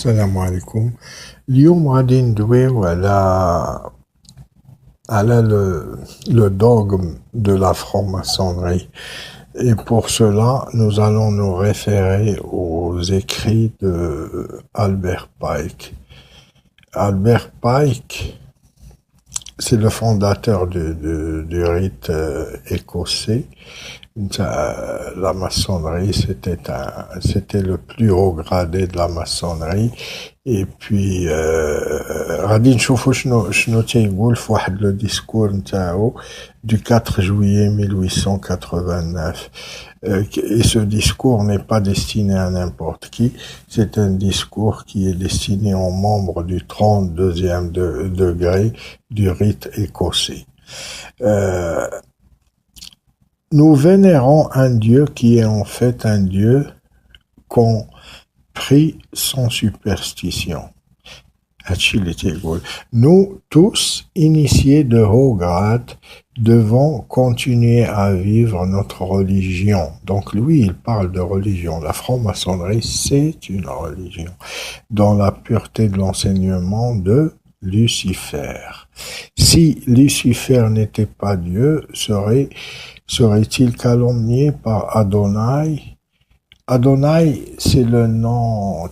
السلام عليكم. اليوم غادي ندويو على le dogme de la franc-maçonnerie. Et pour cela, nous allons nous référer aux écrits de Albert Pike. Albert Pike, c'est le fondateur du rite écossais. La maçonnerie, c'était le plus haut gradé de la maçonnerie. Et puis غادي نشوفوا شنو تيقول في واحد لو ديسكور نتاعو du 4 juillet 1889. Et ce discours n'est pas destiné à n'importe qui, c'est un discours qui est destiné aux membres du 32e degré du rite écossais. Nous vénérons un Dieu qui est en fait un Dieu compris sans superstition. Nous tous, initiés de haut grade, devons continuer à vivre notre religion. Donc lui, il parle de religion. La franc-maçonnerie, c'est une religion, dans la pureté de l'enseignement de Lucifer. Si Lucifer n'était pas Dieu, serait-il calomnié par Adonai? Adonai, c'est le nom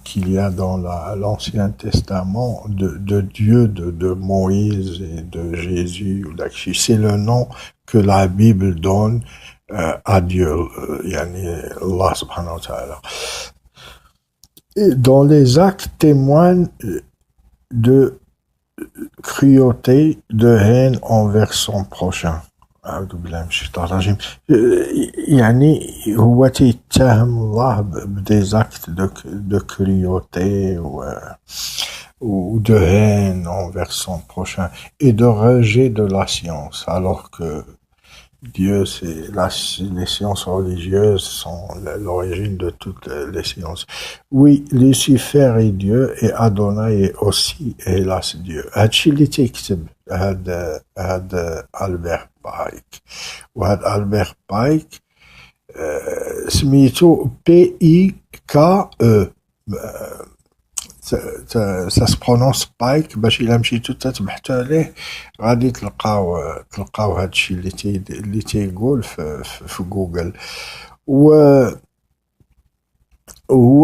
qu'il y a dans l'Ancien Testament de Dieu, de Moïse et de Jésus. C'est le nom que la Bible donne à Dieu, Allah subhanahu wa ta'ala. Et dans les actes témoignent de cruauté, de haine envers son prochain. أعوذ بالله من الشيطان الرجيم. يعني هو تيتهم الله بدي actes de cruauté ou de haine envers son prochain et de rejet de la science, alors que Dieu, les sciences religieuses sont l'origine de toutes les sciences. Oui, Lucifer est Dieu et Adonai est aussi, hélas, Dieu. هادشي اللي تيكتب هاد ألبير بايك. وهاد ألبير بايك سميتو PIKE. ça se prononce Pike. باش إلا مشيتو تتبحثوا عليه غادي تلقاو هادشي اللي تيقول في جوجل. وهو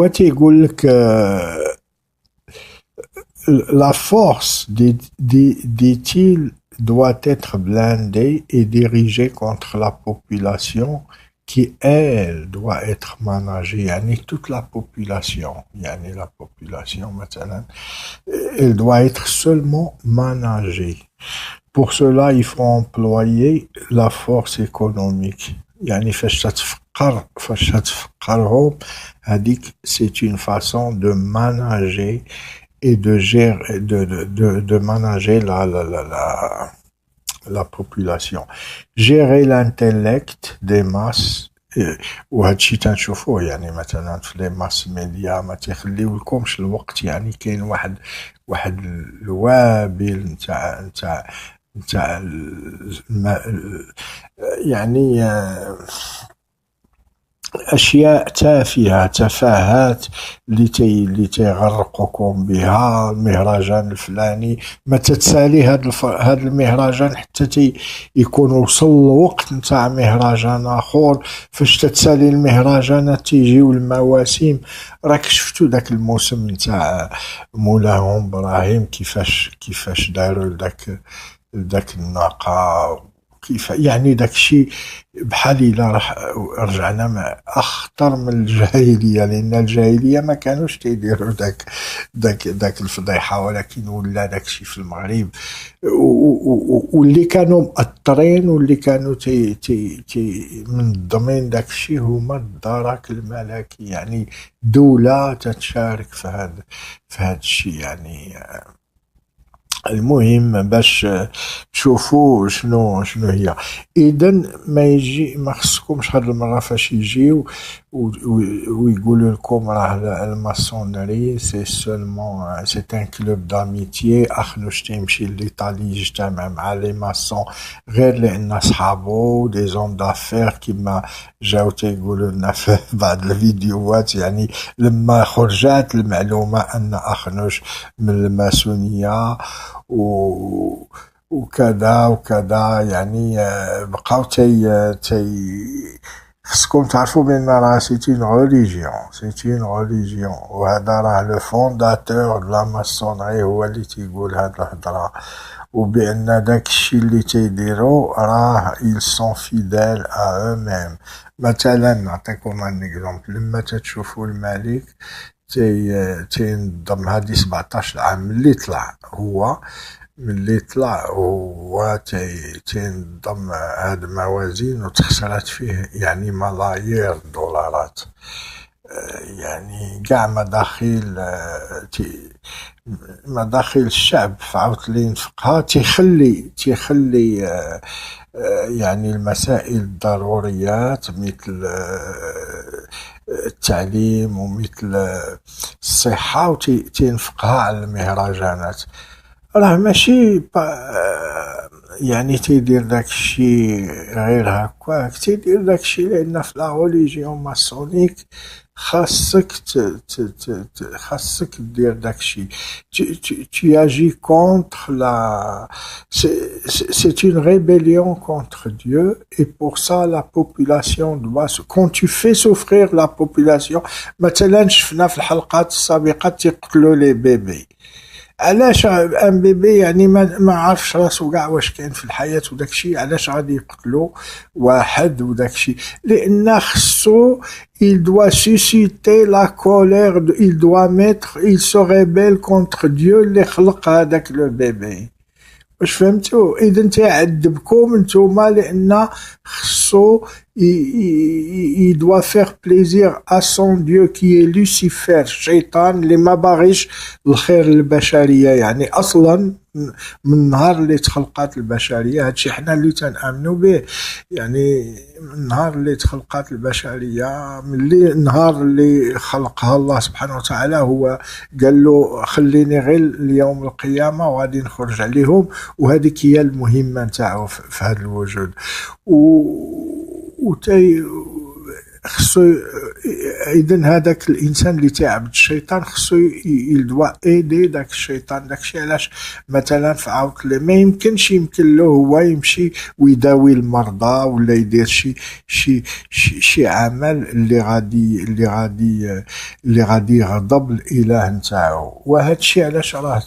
تيقول لك la force, dit-il, doit être blindée et dirigée contre la population qui, elle, doit être managée. Yani toute la population, la population, maintenant, elle doit être seulement managée. Pour cela, il faut employer la force économique. فاش تتفقرهم هذيك c'est une façon de manager et de gérer, de manager la population. Gérer l'intellect des masses. وهادشي تنشوفوه مثلا في لي ماس ميديا ما تيخليولكمش الوقت. كاين واحد الوابل نتاع أشياء تافهة، تفاهات اللي تيغرقكم بها. المهرجان الفلاني ما تتسالي هاد المهرجان حتى يكون وصل الوقت نتاع مهرجان آخر. فاش تتسالي المهرجانات تيجيو المواسم. راك شفتو داك الموسم نتاع مولاهم إبراهيم كيفاش داروا لداك الناقة. كيف داكشي بحال إلا رجعنا أخطر من الجاهلية، لأن الجاهلية ما كانوش تيديروا داك الفضيحة، ولكن ولا داكشي في المغرب. واللي كانوا مأطرين واللي كانوا منظمين داكشي هما الدرك الملكي. دولة تتشارك في هاد الشيء. المهم باش تشوفوا شنو هي. اذا ما خصكمش هاد المره فاش يجيو ويقولوا لكم راه الماسونري سي سولمون سي ان كلوب داميتيي، اخنوش تيمشي لإيطالي يجتمع مع لي ماسون غير لان صحابو دي زون دافير كيما جاو تيقولوا لنا في بعض الفيديوهات. يعني لما خرجت المعلومة ان اخنوش من الماسونية وكذا وكذا، يعني بقاو خصكم تعرفوا بان راه سيتي اون ريليجيون، وهذا راه لو فونداتور دو لا ماسونري هو اللي تيقول هاد الهضره، وبان داك الشيء اللي تيديروا راه ils sont fidèles à eux-mêmes. مثلا نعطيكم ان اكزومبل، لما تشوفوا الملك تينضم هادي 17 عام ملي طلع هو تينضم هاد الموازين وتخسرات فيه يعني ملايير الدولارات. يعني كاع مداخيل الشعب فعاوت اللي ينفقها تيخلي يعني المسائل الضروريات مثل التعليم ومثل الصحة وتينفقها على المهرجانات. راه ماشي يعني تيدير داكشي غير هكاك، تيدير داكشي لأن في لا ريليجيون ماسونيك خاصك دير داكشي. tu agis contre c'est une rébellion contre Dieu, et pour ça la population doit quand tu fais souffrir la population. مثلا شفنا في الحلقات السابقة تيقتلوا لي بيبي. علاش ان بيبي يعني ما عرفش راسو كاع واش كاين في الحياة وداكشي، علاش غادي يقتلوا واحد وداكشي؟ لان خصو il doit susciter la colère, il doit mettre, il se rebelle contre Dieu اللي خلق هذاك لو بيبي. واش فهمتوا؟ اذا تيعذبكم نتوما لان خصو il doit faire plaisir à son Dieu qui est Lucifer، الشيطان اللي ما باغيش الخير للبشرية. يعني اصلا من النهار اللي تخلقات البشرية، هادشي حنا اللي تنآمنوا به، يعني من النهار اللي تخلقات البشرية، من النهار اللي خلقها الله سبحانه وتعالى، هو قال له خليني غير اليوم القيامة وغادي نخرج عليهم، وهذيك هي المهمة نتاعو في هذا الوجود. خصو اذا هذاك الانسان اللي تعبد الشيطان خصو يدوا ايدي داك الشيطان. داكشي علاش مثلا في عاوتلي ما يمكن له هو يمشي ويداوي المرضى ولا يدير شي عمل اللي غادي يغضب الاله نتاعو. وهذا الشيء علاش راه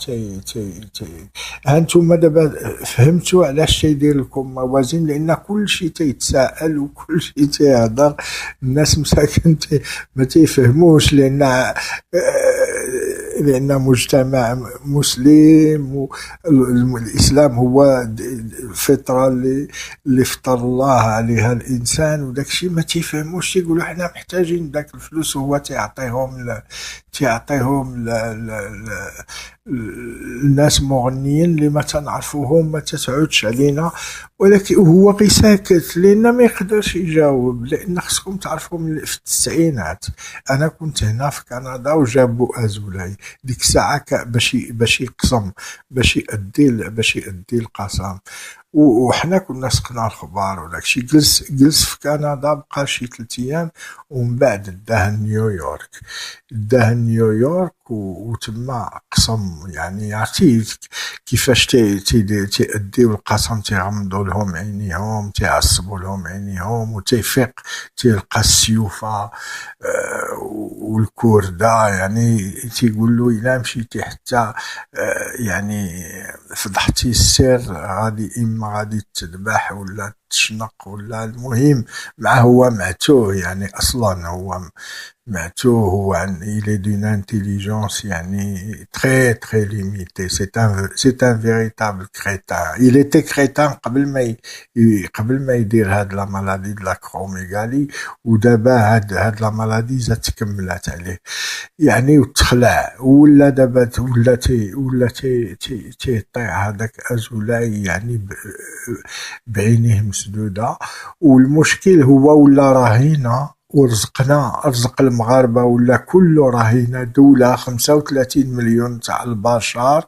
هانتوما دابا فهمتوا علاش تيدير لكم موازين، لان كل شيء تيتساءل وكل شيء تيهضر الناس مساكن ما تيفهموش، لان مجتمع مسلم، والاسلام هو الفطره اللي فطر الله عليها الانسان، وداكشي ما تيفهموش. تيقولوا حنا محتاجين داك الفلوس، وهو تعطيهم الناس مغنيين اللي ما تنعرفوهم، ما تتعودش علينا، ولكن هو غير ساكت لان ما يقدرش يجاوب. لان خصكم تعرفوا في التسعينات انا كنت هنا في كندا وجابوا ازولاي ديك الساعه باش يقسم، باش يأدي القسم، وحنا كنا سقنا الخبار وداكشي. جلس في كندا بقى شي 3 ايام، ومن بعد داه نيويورك وتما قسم. يعني عرفتي كيفاش تيأديو القسم، تيغمضوا لهم عينيهم، تيعصبوا لهم عينيهم، وتيفيق تيلقى السيوفة والكوردة. يعني تيقول له إلا مشيتي حتى يعني فضحتي السر غادي تذبح ولا تشنق، ولا المهم مع هو معتوه. يعني اصلا هو معتوه، هو il est d'une intelligence يعني très limitée. C'est un véritable crétin. Il était crétin قبل ما يدير هاد لا مالادي د لاكروميغالي، ودابا هاد لا مالادي زاد تكملات عليه يعني، وتخلع ولا دابا ولا تيطيع هذاك ازولاي يعني بعينيه مسدودة. والمشكل هو ولا رهينة رزق المغاربة ولا كله راهينا دولة 35 مليون تاع البشر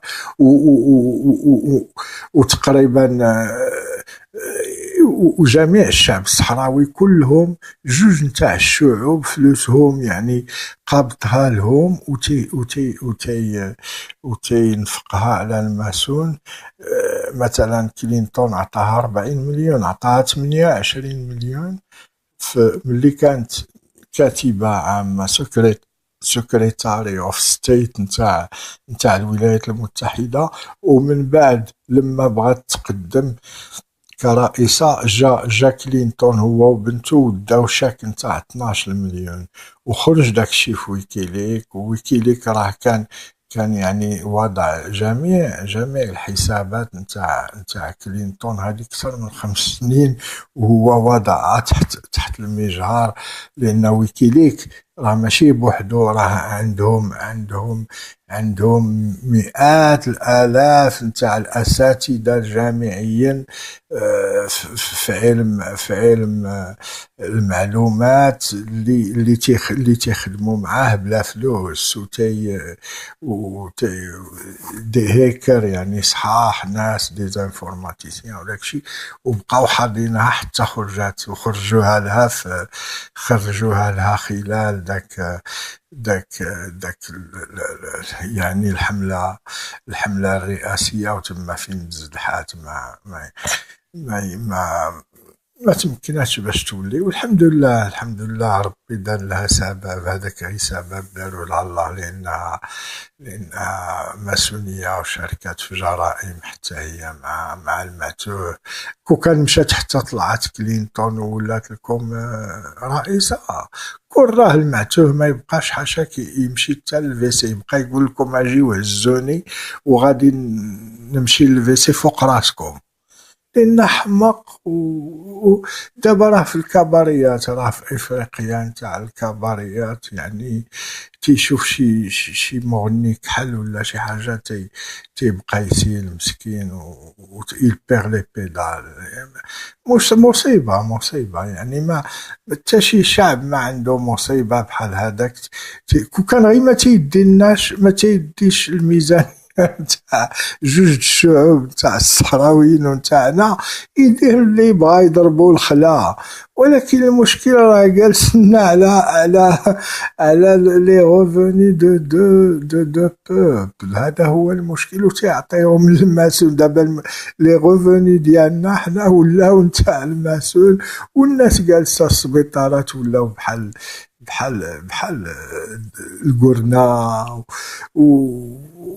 وتقريبا وجميع الشعب الصحراوي كلهم جوج نتاع الشعوب فلوسهم يعني قابضها لهم وتي ينفقها على الماسون. مثلا كلينتون عطاها 40 مليون، عطاها 28 مليون ملي كانت كاتبة عامة سكرتاري اوف ستيت نتاع الولايات المتحدة. ومن بعد لما بغات تقدم كرئيسة جا كلينتون هو وبنته وداو شاك نتاع 12 مليون وخرج داكشي في ويكيليك. وويكيليك راه كان يعني وضع جميع الحسابات نتاع كلينتون هذه أكثر من 5 سنين وهو وضعها تحت المجهر. لأن ويكيليك راه ماشي بوحدو، راه عندهم مئات الآلاف نتاع الأساتذة جامعيين في علم المعلومات اللي تيخدموا معاه بلا فلوس دي هيكر يعني صحاح ناس ديزانفورماتيسيان وداكشي. وبقاو حاضرينها حتى خرجات وخرجوها لها خلال داك يعني الحملة الرئاسية. وتما فين تزدحات ما تمكناتش باش تولي. والحمد لله ربي دار لها سبب، هذاك غير سبب داروا لها الله، لأنها ماسونية وشاركات في جرائم حتى هي مع المعتوه. كون كان مشات حتى طلعت كلينتون وولات لكم رئيسة، كون راه المعتوه ما يبقاش حاشاك يمشي حتى للفيسي، يبقى يقول لكم اجي وهزوني وغادي نمشي للفيسي فوق راسكم، لأنه حمق. ودابا راه في الكباريات، راه في إفريقيا نتاع الكباريات يعني تيشوف شي مغني كحل ولا شي حاجة تيبقى يسيل مسكين و il perd les pédales. مصيبة يعني ما حتى شي شعب ما عنده مصيبة بحال هذاك. كون كان غير ما تيديش الميزان تاع جوج الشعوب تاع الصحراويين ونتاعنا، يدير اللي بغا يضربوا الخلا. ولكن المشكلة راه جالسنا على لي غوفوني دو بوبل. هذا هو المشكل وتيعطيهم الماسون. دابا لي غوفوني ديالنا حنا ولاو نتاع الماسون، والناس جالسة السبيطارات ولاو بحال القرنة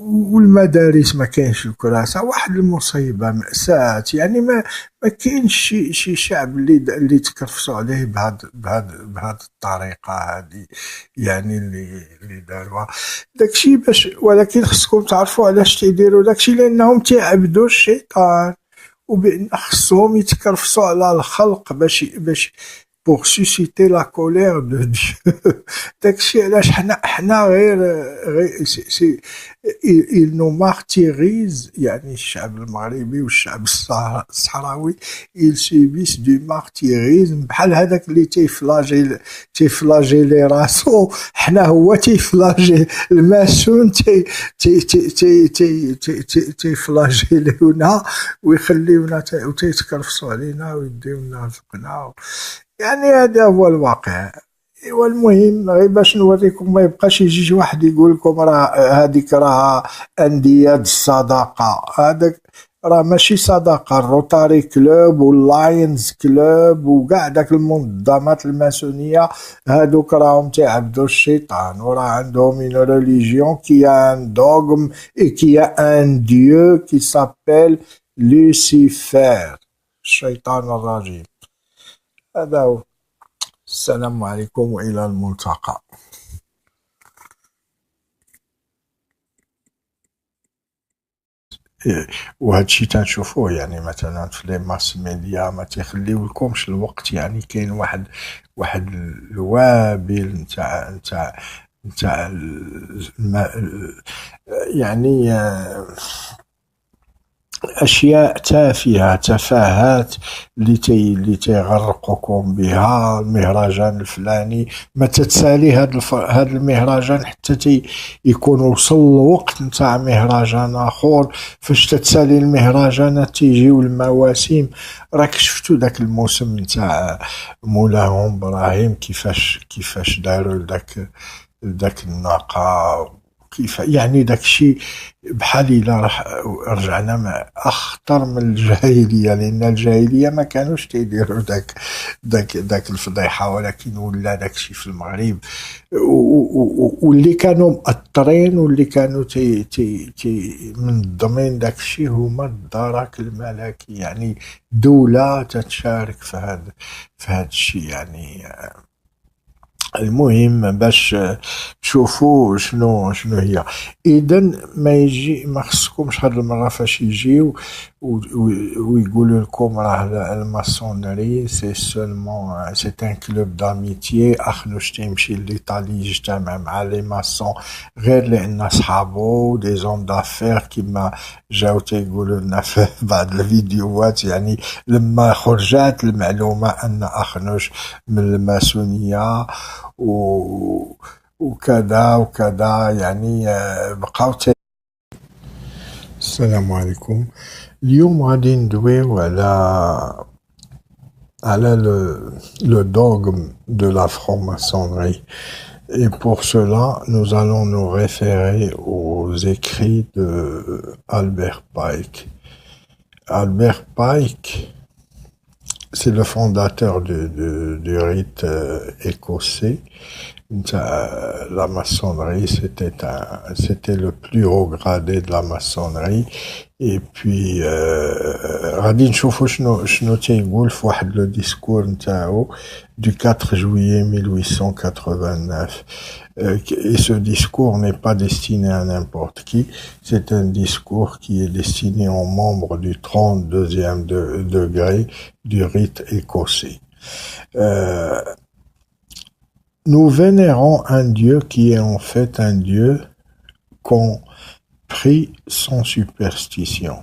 والمدارس ما كاينش الكراسة. واحد المصيبة مأساة يعني ما كاينش شي شعب اللي تكرفسوا عليه بهاد الطريقة هذه يعني اللي داروها داكشي باش. ولكن خصكم تعرفوا علاش تيديروا داكشي، لأنهم تيعبدوا الشيطان وبأن خصهم يتكرفسوا على الخلق باش pour susciter la colère de Dieu. داكشي علاش حنا غير il nous martyrise يعني الشعب المغربي والشعب الصحراوي ils subissent du martyrisme. بحال هذاك اللي تيفلاجيلي راسو، حنا هو تيفلاجي الماسون تيفلاجيليونا ويخليونا وتيتكرفسوا علينا ويديونا رزقنا. يعني هذا هو الواقع. والمهم غير باش نوريكم ما يبقاش يجي واحد يقول لكم راه هذيك راها انديه الصداقه. هذاك راه ماشي صداقه. الروتاري كلوب واللاينز كلوب وكاع داك المنظمات الماسونيه هذوك راهم تيعبدوا الشيطان، وراه عندهم une religion qui a un dogme et qui a un dieu qui s'appelle Lucifer، الشيطان الرجيم. هذا هو. السلام عليكم وإلى الملتقى. وهذا الشيء تنشوفوه يعني مثلا في لي ماس ميديا ما تيخليو لكمش الوقت. يعني كاين واحد الوابل نتاع يعني أشياء تافهة، تفاهات اللي تيغرقوكم بها. المهرجان الفلاني ما تتسالي هاد المهرجان حتى يكون وصل الوقت نتاع مهرجان آخر. فاش تتسالي المهرجانات تيجيو المواسم. راك شفتو داك الموسم نتاع مولاهم إبراهيم كيفاش داروا داك الناقة، كيف يعني داكشي بحال إلا رجعنا أخطر من الجاهلية، لأن الجاهلية ما كانوش تيديروا داك الفضيحة، ولكن ولا داكشي في المغرب. واللي كانوا مأطرين واللي كانوا منظمين داكشي هما الدرك الملكي، يعني دولة تتشارك في هاد الشي. يعني المهم باش تشوفوا شنو هي. اذا ما خصكمش هاد المره فاش يجيو ويقولوا لكم راه الماسونري سي سولمون سي ان كلوب داميتيي. اخنوش تيمشي لإيطالي يجتمع مع لي ماسون غير لان صحابو دي زون دافير كيما جاو تيقولوا لنا في بعض الفيديوهات. يعني لما خرجت المعلومه ان اخنوش من الماسونيه وكذا يعني بقاو. السلام عليكم. اليوم غادي ندويو على le dogme de la franc-maçonnerie. Et pour cela, nous allons nous référer aux écrits de Albert Pike. Albert Pike, c'est le fondateur du rite écossais. La maçonnerie, c'était le plus haut gradé de la maçonnerie. Et puis غادي نشوفوا شنو تيقول في واحد لو ديسكور نتاعو du 4 juillet 1889. Et ce discours n'est pas destiné à n'importe qui, c'est un discours qui est destiné aux membres du 32e degré du rite écossais. Nous vénérons un Dieu qui est en fait un Dieu compris sans superstition.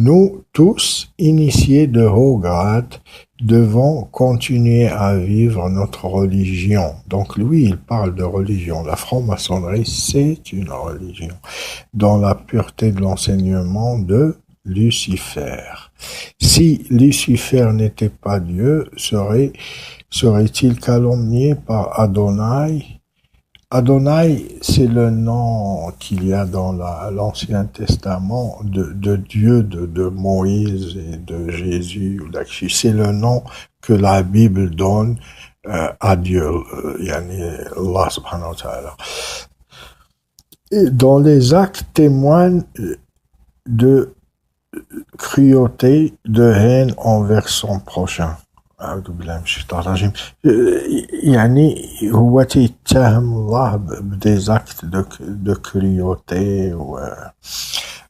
Nous tous, initiés de haut grade, devons continuer à vivre notre religion. Donc lui, il parle de religion. La franc-maçonnerie, c'est une religion, dans la pureté de l'enseignement de Lucifer. Si Lucifer n'était pas Dieu, serait-il calomnié par Adonai? Adonai, c'est le nom qu'il y a dans l'Ancien Testament de Dieu, de Moïse et de Jésus. C'est le nom que la Bible donne à Dieu, yani Allah subhanahu wa ta'ala. Et dans les actes témoignent de cruauté, de haine envers son prochain. أعوذ بالله من الشيطان الرجيم. يعني هو تيتهم الله بدي actes de cruauté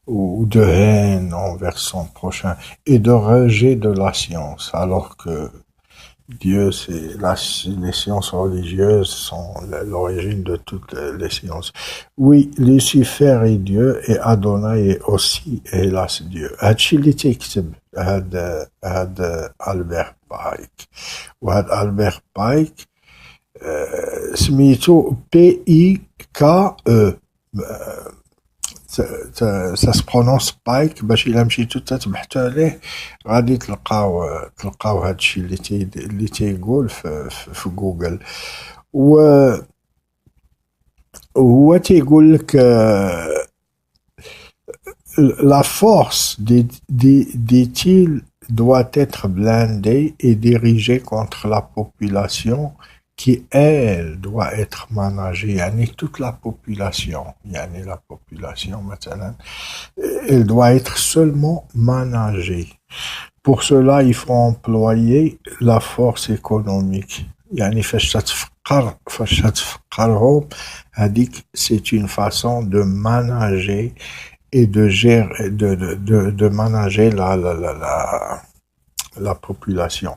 ou de haine envers son prochain et de rejet de la science, alors que Dieu, les sciences religieuses sont l'origine de toutes les sciences. Oui, Lucifer est Dieu et Adonai est aussi, hélas, Dieu. هادشي اللي تيكتب هاد ألبير بايك. وهاد ألبير بايك سميتو PIKE. ça se prononce Pike. باش إلا مشيتو تتبحثوا عليه غادي تلقاو هادشي اللي تيقول في جوجل. وهو تيقول لك la force, dit-il, doit être blindée et dirigée contre la population qui, elle, doit être managée. Yani toute la population, maintenant, elle doit être seulement managée. Pour cela, il faut employer la force économique. Yani فاش تفقرهم هذيك c'est une façon de manager et de gérer, de manager la population.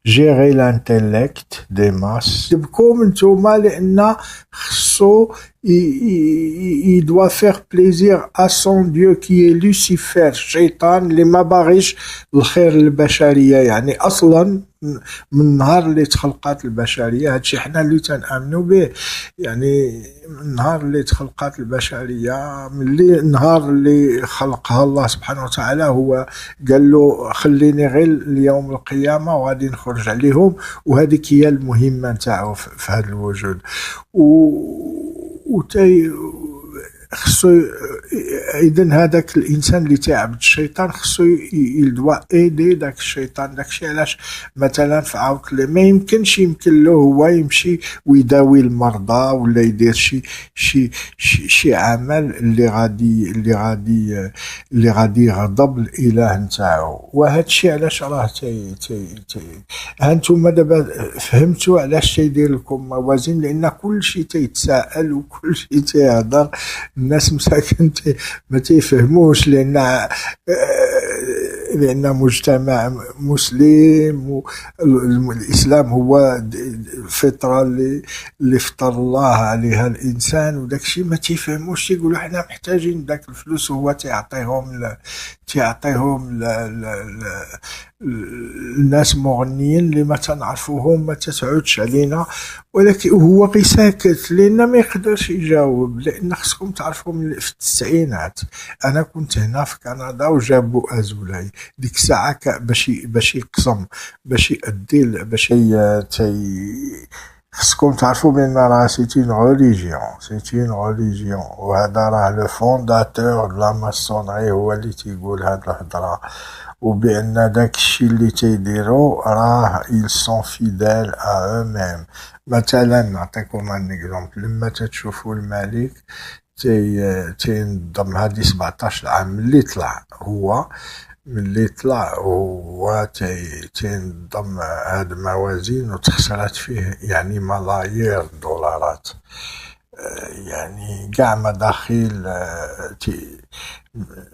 Gérer l'intellect des masses. تبكم نتوما لأن خصو خصو doit faire plaisir à son Dieu qui est Lucifer الشيطان اللي ما باغيش الخير للبشرية. يعني أصلا من النهار اللي تخلقات البشرية، هادشي حنا اللي تنآمنوا به، يعني من النهار اللي تخلقات البشرية، من النهار اللي خلقها الله سبحانه وتعالى، هو قال له خليني غير اليوم القيامة وغادي نخرج عليهم، وهذيك هي المهمة نتاعو في هذا الوجود. خصو اذن هذاك الانسان اللي تعبد الشيطان خصو يدوا ايدي داك الشيطان. داكشي علاش مثلا في عاوتاني ما يمكن له هو يمشي ويداوي المرضى ولا يدير شي عمل اللي غادي يغضب الاله نتاعو. وهذا الشيء علاش راه هانتوما دابا فهمتوا علاش تيدير لكم موازين، لان كل شيء تيتساءل وكل شيء تيهضر الناس مساكن ما تيفهموش، لان مجتمع مسلم، والاسلام هو الفطره اللي فطر الله عليها الانسان، وداك الشيء ما تيفهموش. تيقولوا حنا محتاجين داك الفلوس، وهو تيعطيهم الناس مغنيين اللي ما تنعرفوهم، ما تتعودش علينا، ولكن هو غير ساكت لان ما يقدرش يجاوب. لان خصكم تعرفوا في التسعينات انا كنت هنا في كندا وجابوا ازولاي ديك الساعه باش يقسم، باش يأدي، خصكم تعرفوا بان راه سيتين غوليجيون، وهذا راه لو فونداتور د لا ماسونري هو اللي تيقول هاد الهضره، وبان داك الشيء اللي تيديروا راه ils sont fidèles à eux-mêmes. مثلا نعطيكم ان اكزومبل، لما تشوفوا الملك تينضم هادي 17 عام ملي طلع هو تينضم هاد الموازين، وتخسرات فيه يعني ملايير الدولارات، يعني كاع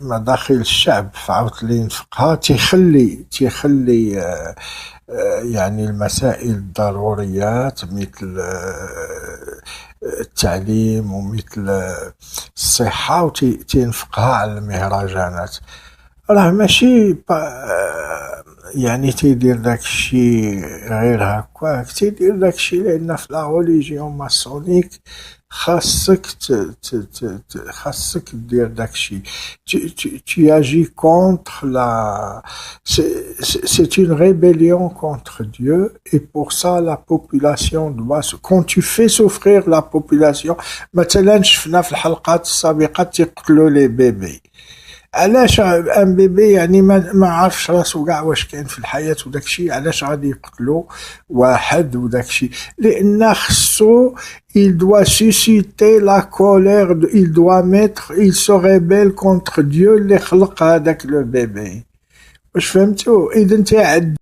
مداخل الشعب في عاوتاني ينفقها، تيخلي يعني المسائل الضروريات مثل التعليم ومثل الصحة وتنفقها على المهرجانات. راه ماشي يعني تيدير داكشي غير هكاك، تيدير داكشي لأن في لا ريليجيون ماسونيك خاصك دير داكشي. tu agis contre c'est une rébellion contre Dieu, et pour ça la population doit quand tu fais souffrir la population. مثلا شفنا في الحلقات السابقة تيقتلوا لي بيبي، علاش ان بيبي يعني ما عرفش راسو كاع واش كاين في الحياة وداكشي، علاش غادي يقتلوا واحد وداكشي؟ لان خصو il doit susciter la colère, il se rebelle contre Dieu اللي خلق هذاك لو بيبي. واش فهمتوا؟ اذا